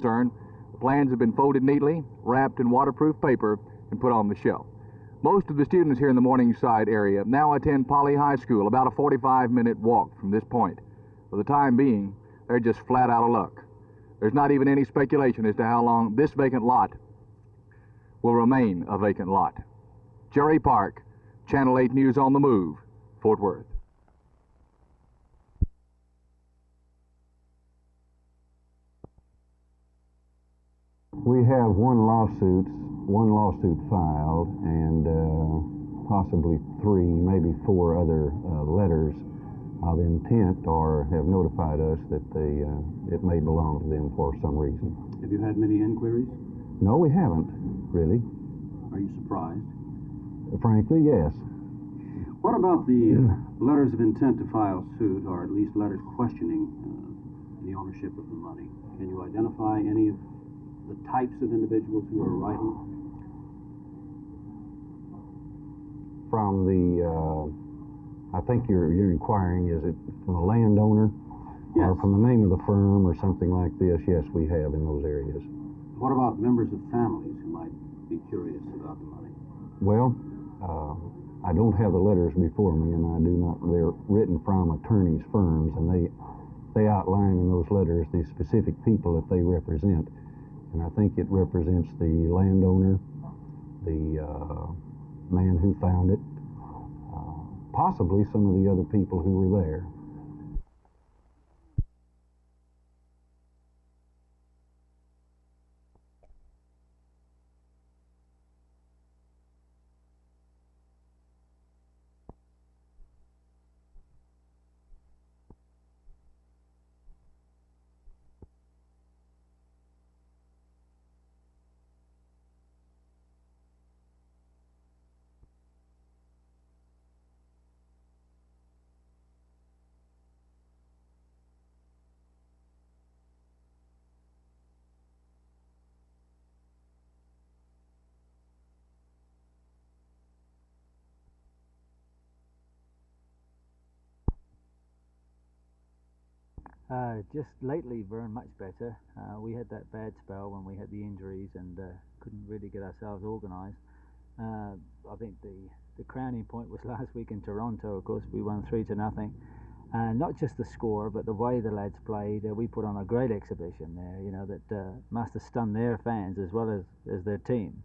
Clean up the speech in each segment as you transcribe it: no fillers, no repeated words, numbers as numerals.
The plans have been folded neatly, wrapped in waterproof paper, and put on the shelf. Most of the students here in the Morningside area now attend Poly High School, about a 45-minute walk from this point. For the time being, they're just flat out of luck. There's not even any speculation as to how long this vacant lot will remain a vacant lot. Jerry Park, Channel 8 News on the Move, Fort Worth. We have one lawsuit filed, and possibly 3, maybe 4 other letters of intent or have notified us that it may belong to them for some reason. Have you had many inquiries? No, we haven't, really. Are you surprised? Frankly, yes. What about the letters of intent to file suit, or at least letters questioning the ownership of the money? Can you identify any of the types of individuals who are writing? From the, I think you're inquiring, is it from a landowner? Yes. Or from the name of the firm or something like this? Yes, we have in those areas. What about members of families who might be curious about the money? Well, I don't have the letters before me, and I do not. They're written from attorneys' firms, and they outline in those letters the specific people that they represent. And I think it represents the landowner, the man who found it, possibly some of the other people who were there. Just lately, Vern, much better. We had that bad spell when we had the injuries and couldn't really get ourselves organised. I think the crowning point was last week in Toronto. Of course, we won 3-0. Not just the score, but the way the lads played. We put on a great exhibition there, you know, that must have stunned their fans as well as their team,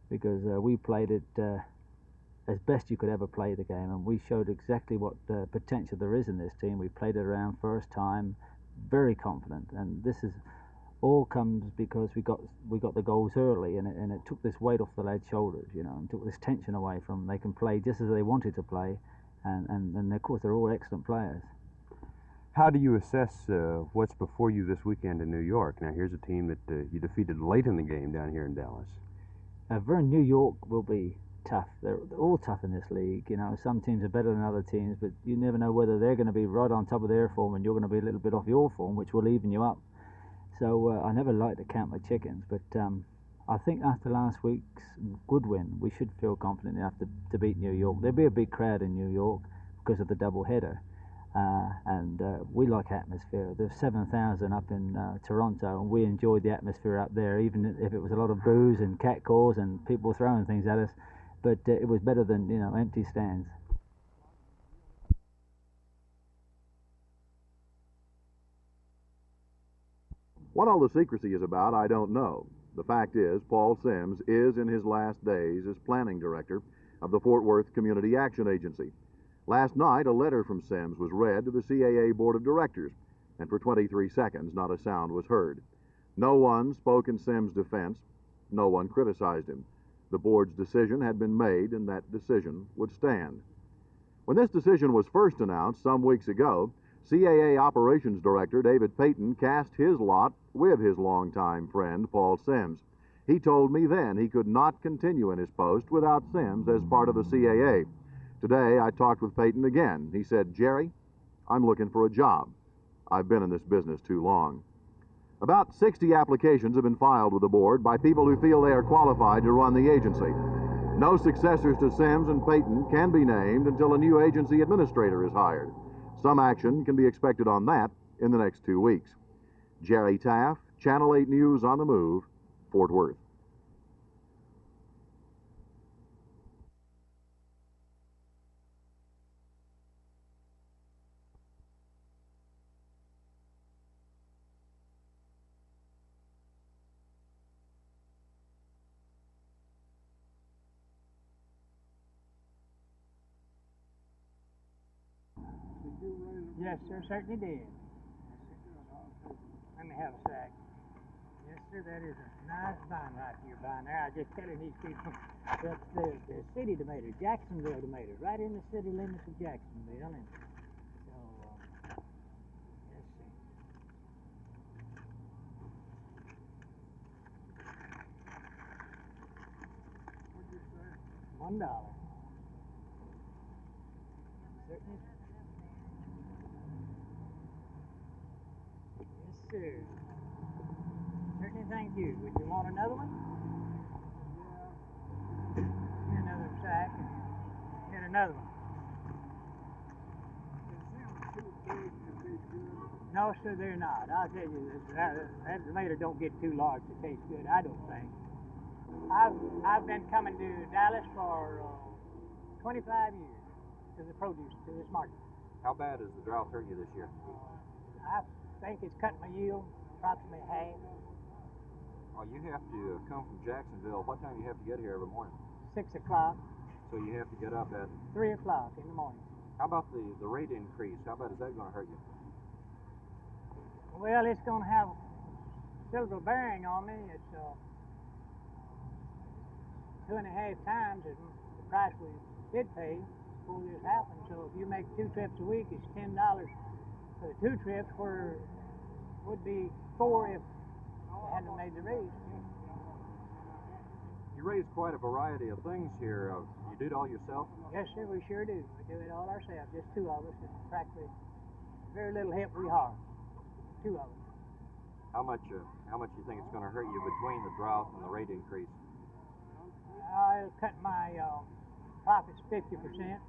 because we played it as best you could ever play the game, and we showed exactly what potential there is in this team. We played it around first time, very confident, and this is all comes because we got the goals early, and it took this weight off the lads' shoulders, you know, and took this tension away from them. They can play just as they wanted to play, and of course they're all excellent players. How do you assess what's before you this weekend in New York? Now here's a team that you defeated late in the game down here in Dallas. Vern, New York will be tough. They're all tough in this league. You know, some teams are better than other teams, but you never know whether they're going to be right on top of their form and you're going to be a little bit off your form, which will even you up. So I never like to count my chickens, but I think after last week's good win, we should feel confident enough to beat New York. There'll be a big crowd in New York because of the double header, and we like atmosphere. There's 7,000 up in Toronto, and we enjoyed the atmosphere up there, even if it was a lot of booze and catcalls and people throwing things at us. But it was better than, you know, empty stands. What all the secrecy is about, I don't know. The fact is, Paul Sims is in his last days as planning director of the Fort Worth Community Action Agency. Last night, a letter from Sims was read to the CAA Board of Directors, and for 23 seconds, not a sound was heard. No one spoke in Sims' defense. No one criticized him. The board's decision had been made, and that decision would stand. When this decision was first announced some weeks ago, CAA Operations Director David Payton cast his lot with his longtime friend, Paul Sims. He told me then he could not continue in his post without Sims as part of the CAA. Today, I talked with Payton again. He said, "Jerry, I'm looking for a job. I've been in this business too long." About 60 applications have been filed with the board by people who feel they are qualified to run the agency. No successors to Sims and Payton can be named until a new agency administrator is hired. Some action can be expected on that in the next 2 weeks. Jerry Taft, Channel 8 News on the Move, Fort Worth. Yes, sir, certainly did. Let me have a sack. Yes, sir, that is a nice vine right you're buying there. I was just telling these people that's the city tomatoes, Jacksonville tomatoes, right in the city limits of Jacksonville. And so, let's see. $1. Certainly. Yes, sir. Certainly, thank you. Would you want another one? Yeah. Another sack. Get another one. No, sir, they're not. I'll tell you this. That tomato don't get too large to taste good, I don't think. I've been coming to Dallas for 25 years to the produce, to this market. How bad has the drought hurt you this year? I think it's cut my yield approximately half. Oh, you have to come from Jacksonville. What time do you have to get here every morning? 6 o'clock, So you have to get up at... 3 o'clock in the morning. How about the rate increase? How bad is that going to hurt you? Well, it's going to have considerable bearing on me. It's 2.5 times the price we did pay before this happened. So if you make 2 trips a week, it's $10 for the 2 trips, where would be 4 if we hadn't made the raise. You raise quite a variety of things here. You do it all yourself? Yes, sir, we sure do. We do it all ourselves, just 2 of us. It's practically very little help we hire. 2 of us. How much do you think it's going to hurt you between the drought and the rate increase? I'll cut my profits 50%.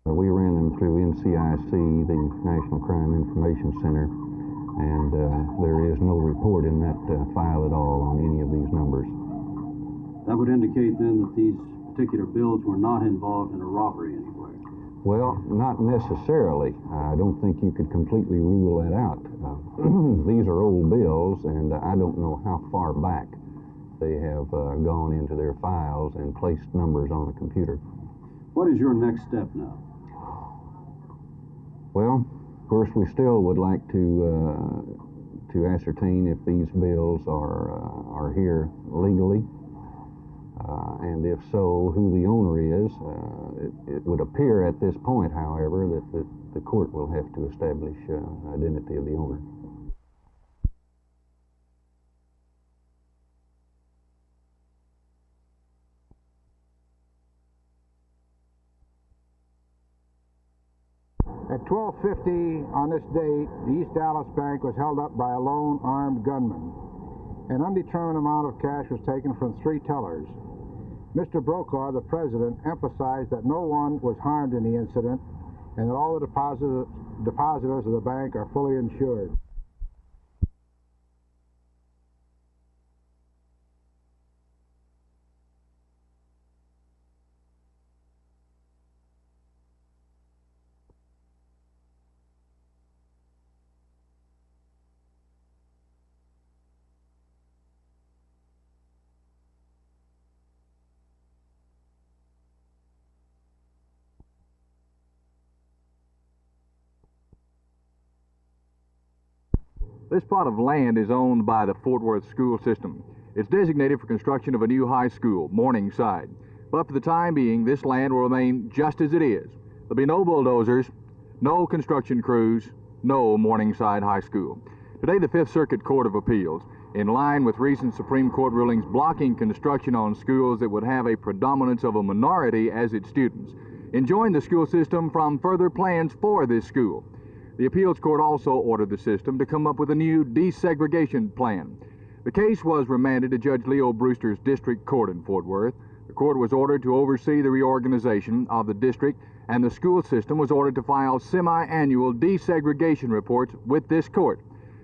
We ran them through NCIC, the National Crime Information Center, and there is no report in that file at all on any of these numbers. That would indicate then that these particular bills were not involved in a robbery anywhere. Well, not necessarily. I don't think you could completely rule that out. These are old bills, and I don't know how far back they have gone into their files and placed numbers on the computer. What is your next step now? Well, of course, we still would like to ascertain if these bills are here legally. And if so, who the owner is. It would appear at this point, however, that the court will have to establish identity of the owner. At 12:50 on this date, the East Dallas Bank was held up by a lone armed gunman. An undetermined amount of cash was taken from 3 tellers. Mr. Brokaw, the president, emphasized that no one was harmed in the incident and that all the depositors of the bank are fully insured. This plot of land is owned by the Fort Worth school system. It's designated for construction of a new high school, Morningside. But for the time being, this land will remain just as it is. There'll be no bulldozers, no construction crews, no Morningside High School. Today, the Fifth Circuit Court of Appeals, in line with recent Supreme Court rulings blocking construction on schools that would have a predominance of a minority as its students, enjoined the school system from further plans for this school. The appeals court also ordered the system to come up with a new desegregation plan. The case was remanded to Judge Leo Brewster's district court in Fort Worth. The court was ordered to oversee the reorganization of the district, and the school system was ordered to file semi-annual desegregation reports with this court.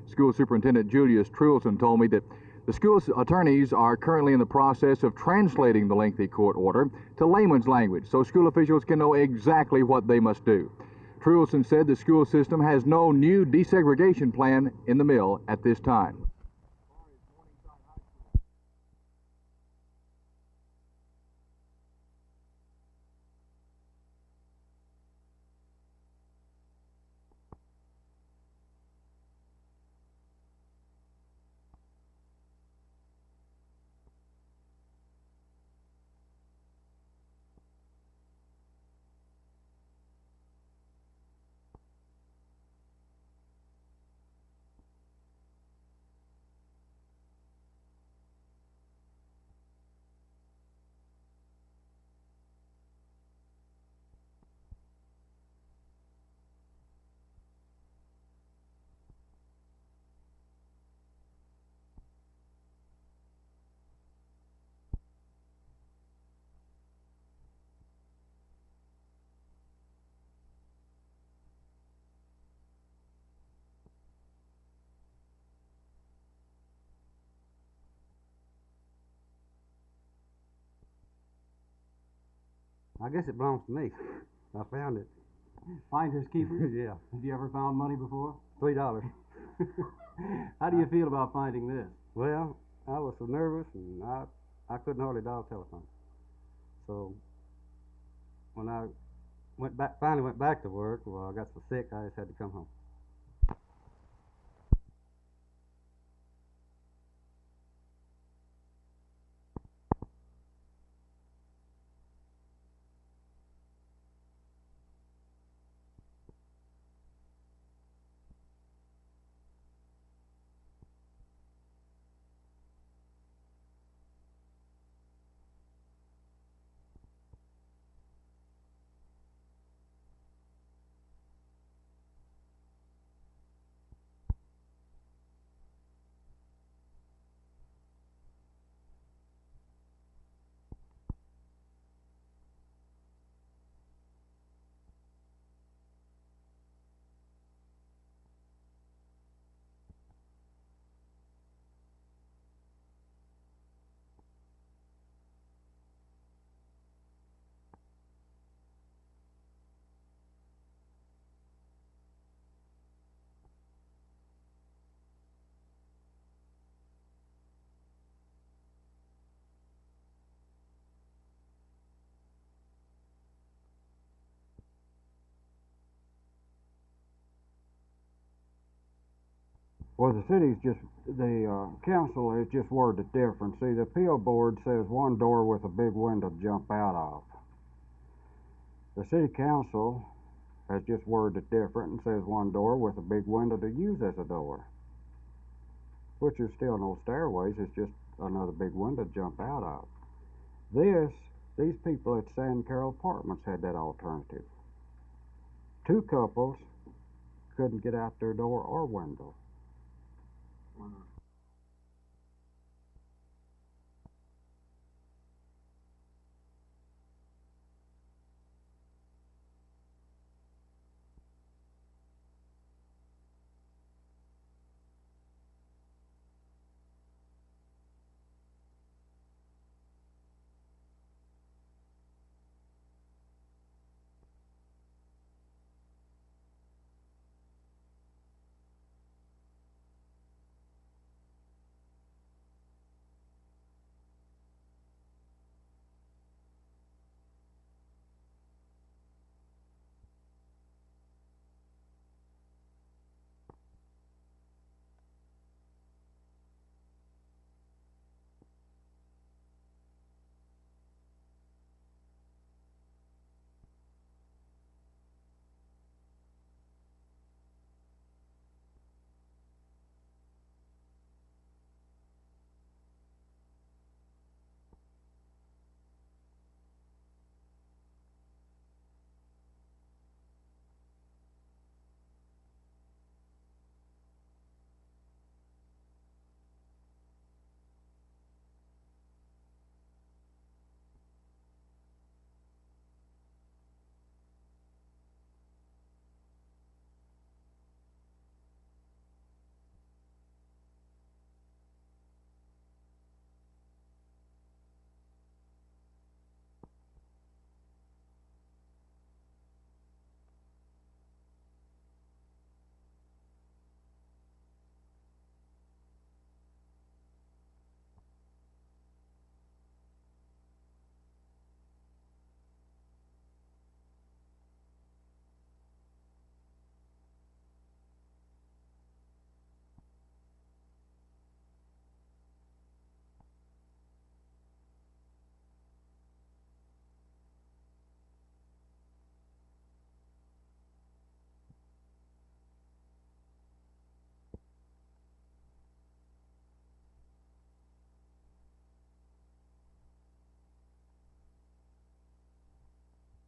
School Superintendent Julius Trulson told me that the school's attorneys are currently in the process of translating the lengthy court order to layman's language so school officials can know exactly what they must do. Trulson said the school system has no new desegregation plan in the mill at this time. I guess it belongs to me. I found it. Finders keepers? Yeah. Have you ever found money before? $3. How do you feel about finding this? Well, I was so nervous, and I couldn't hardly dial telephone. So when I finally went back to work, well, I got so sick I just had to come home. Well, the city's just, the council has just worded it different. See, the appeal board says one door with a big window to jump out of. The city council has just worded it different and says one door with a big window to use as a door. Which is still no stairways, it's just another big window to jump out of. These people at San Carroll Apartments had that alternative. Two couples couldn't get out their door or window.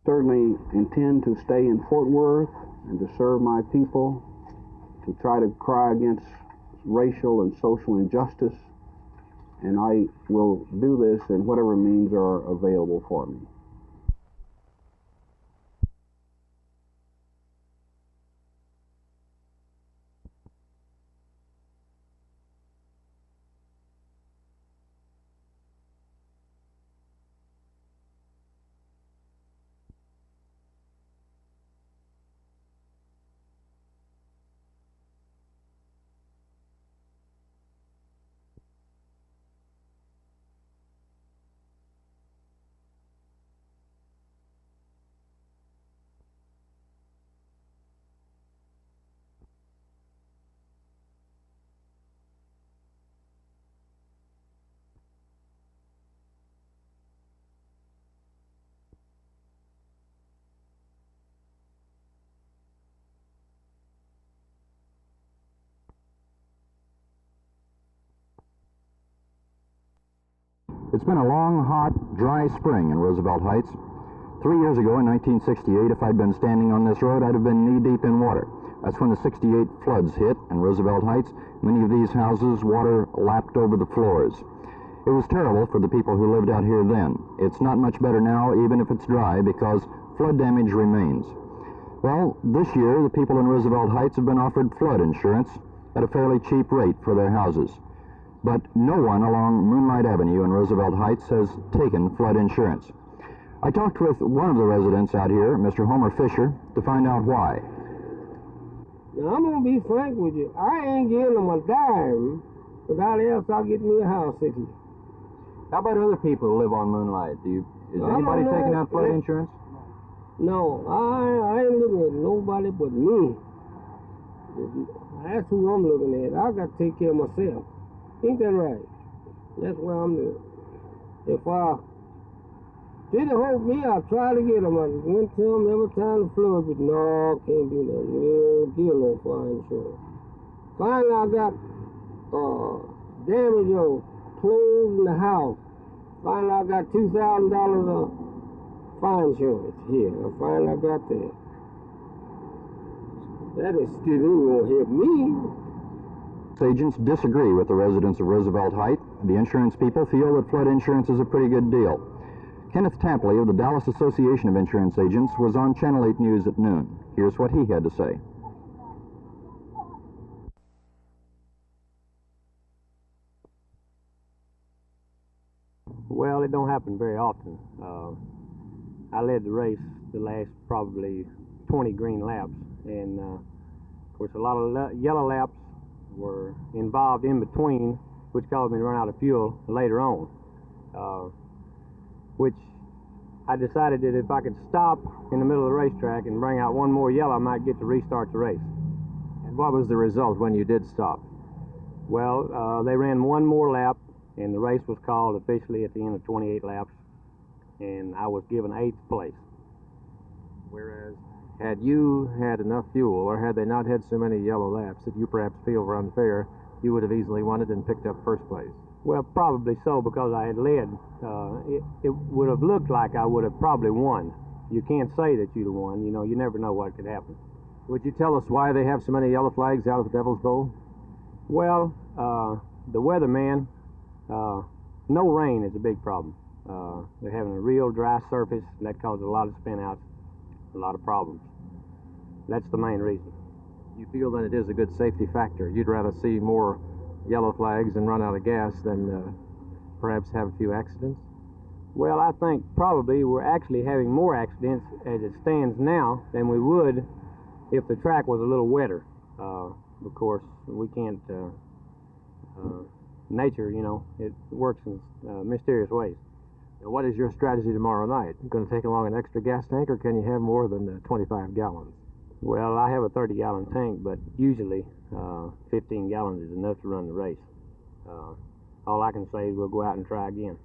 Certainly intend to stay in Fort Worth and to serve my people, to try to cry against racial and social injustice, and I will do this in whatever means are available for me. It's been a long, hot, dry spring in Roosevelt Heights. 3 years ago, in 1968, if I'd been standing on this road, I'd have been knee-deep in water. That's when the '68 floods hit in Roosevelt Heights. Many of these houses, water lapped over the floors. It was terrible for the people who lived out here then. It's not much better now, even if it's dry, because flood damage remains. Well, this year, the people in Roosevelt Heights have been offered flood insurance at a fairly cheap rate for their houses. But no one along Moonlight Avenue in Roosevelt Heights has taken flood insurance. I talked with one of the residents out here, Mr. Homer Fisher, to find out why. Now, I'm going to be frank with you. I ain't giving them a dime without else I'll get me a house city. How about other people who live on Moonlight? Is anybody taking out flood insurance? No, I ain't looking at nobody but me. That's who I'm looking at. I got to take care of myself. Ain't that right? That's where I'm doing. If I didn't hope me, I'd try to get them. I went to them every time the flood, but no, can't do nothing. We'll deal on fire insurance. Finally, I got damage of clothes in the house. Finally, I got $2,000 of fire insurance here. I got that. That is still ain't gonna help me. Agents disagree with the residents of Roosevelt Heights. The insurance people feel that flood insurance is a pretty good deal. Kenneth Tapley of the Dallas Association of Insurance Agents was on Channel 8 News at noon. Here's what he had to say. Well, it don't happen very often. I led the race the last probably 20 green laps, and of course a lot of yellow laps were involved in between, which caused me to run out of fuel later on, which I decided that if I could stop in the middle of the racetrack and bring out one more yellow, I might get to restart the race. And what was the result when you did stop? Well, they ran one more lap, and the race was called officially at the end of 28 laps, and I was given 8th place. Whereas, had you had enough fuel, or had they not had so many yellow laps that you perhaps feel were unfair, you would have easily won it and picked up first place? Well, probably so, because I had led. It would have looked like I would have probably won. You can't say that you'd have won. You know, you never know what could happen. Would you tell us why they have so many yellow flags out at the Devil's Bowl? Well, the weatherman, no rain is a big problem. They're having a real dry surface, and that causes a lot of spin-outs, a lot of problems. That's the main reason. You feel that it is a good safety factor. You'd rather see more yellow flags and run out of gas than perhaps have a few accidents? Well, I think probably we're actually having more accidents as it stands now than we would if the track was a little wetter. Of course, we can't, nature, you know, it works in mysterious ways. Now, what is your strategy tomorrow night? You going to take along an extra gas tank, or can you have more than 25 gallons? Well, I have a 30-gallon tank, but usually 15 gallons is enough to run the race. All I can say is we'll go out and try again.